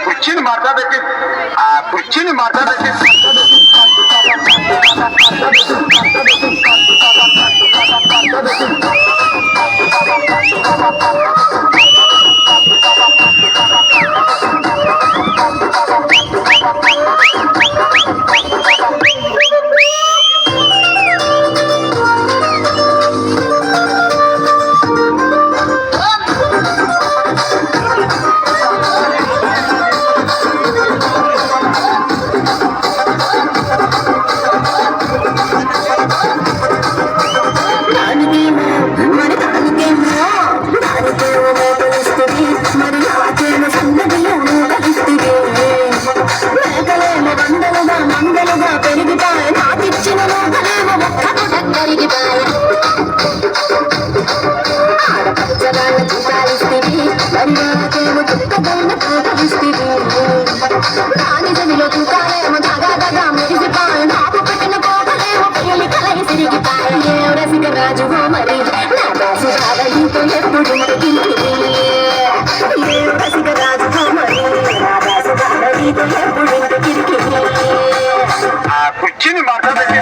కుర్చీని మాట్లాడబెట్టి కుర్చీని మాట్లాడబెట్టి రాజు మరి నా దాసు రావడితో ఎప్పుడు రాజు మరి నా దాసు రావడితో ఎప్పుడు కుర్చీని మాట్లాడబెట్టి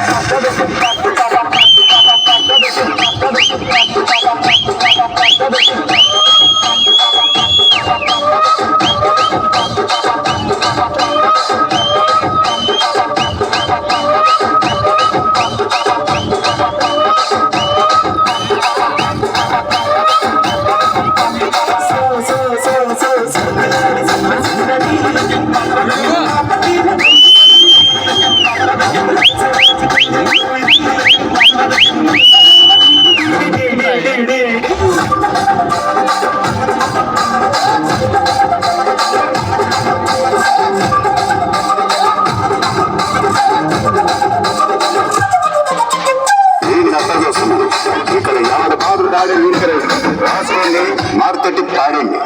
రాసుకోండి, మార్కెట్ పాడండి.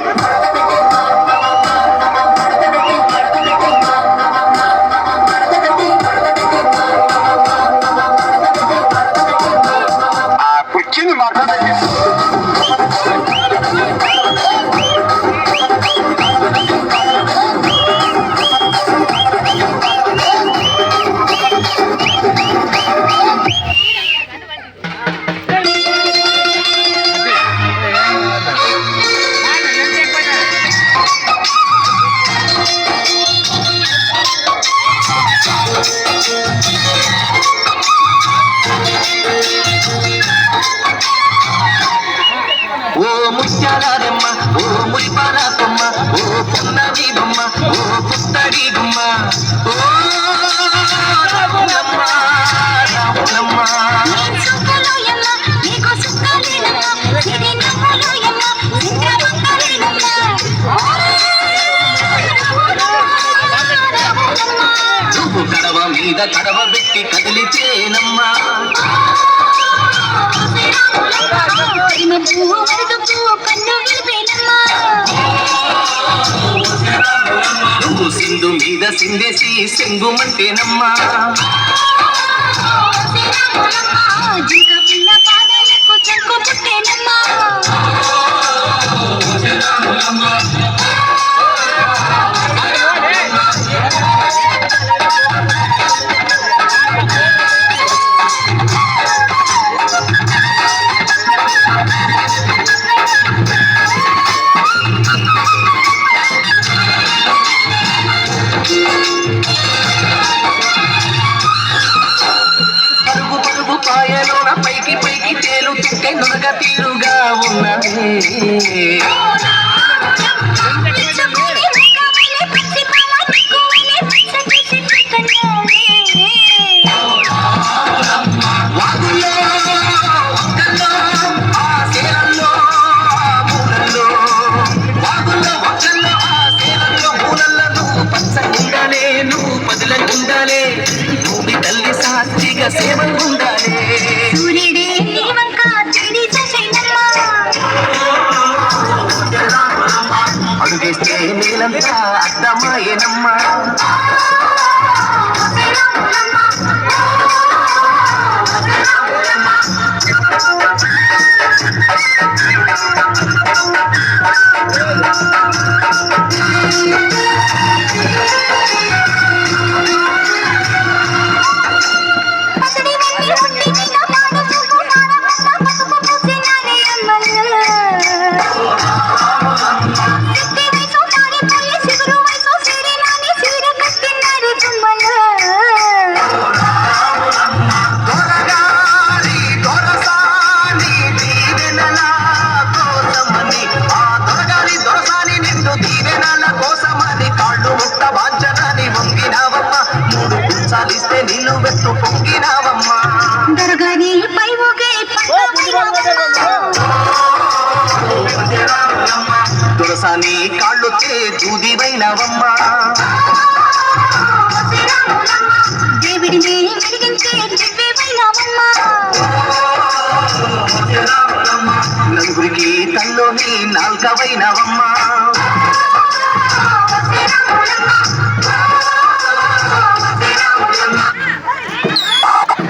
కుర్చీని మాట్లాడండి. ఓ ముత్యాలమ్మ, ఓ మురిపాల కొమ్మ, ఓ పొన్నది బొమ్మ, ఓ పుస్తడి గుమ్మ, ఓ రాములమ్మ రాములమ్మ. నువ్వు కడవ మీద కడవ పెట్టి కదిలితేనమ్మా నువ్వు సింధు మీద సిందేసి సెంగుమంటేనమ్మా పాయలోన పైకి పైకి తేలుతుంటే నొరగ తీరుగా ఉన్నది. నువ్వు పదులకుండాలే, భూమి తల్లి సాక్షిగా సేవంగుండాలే. అడుగేస్తే నేలంతా అర్థమాయేనమ్మా. Thank you. దొరగారి దొరసాని దీవెనల కోసమని ఆ దొరగారి దొరసాని నిండు దీవెనల కోసమని కాళ్ళు ముట్ట వాంచనని వంగినావమ్మ మూడు గుంచాలిస్తే నిలువెత్తు పొంగినావమ్మ దొరగారి పై ఊగే దొరసాని కాళ్ళొచ్చే దూదివైనవమ్మ దేవుడిని వెలిగించే దివ్యమైనవమ్మా నలుగురికి తల్లోని నాల్కవైనవమ్మ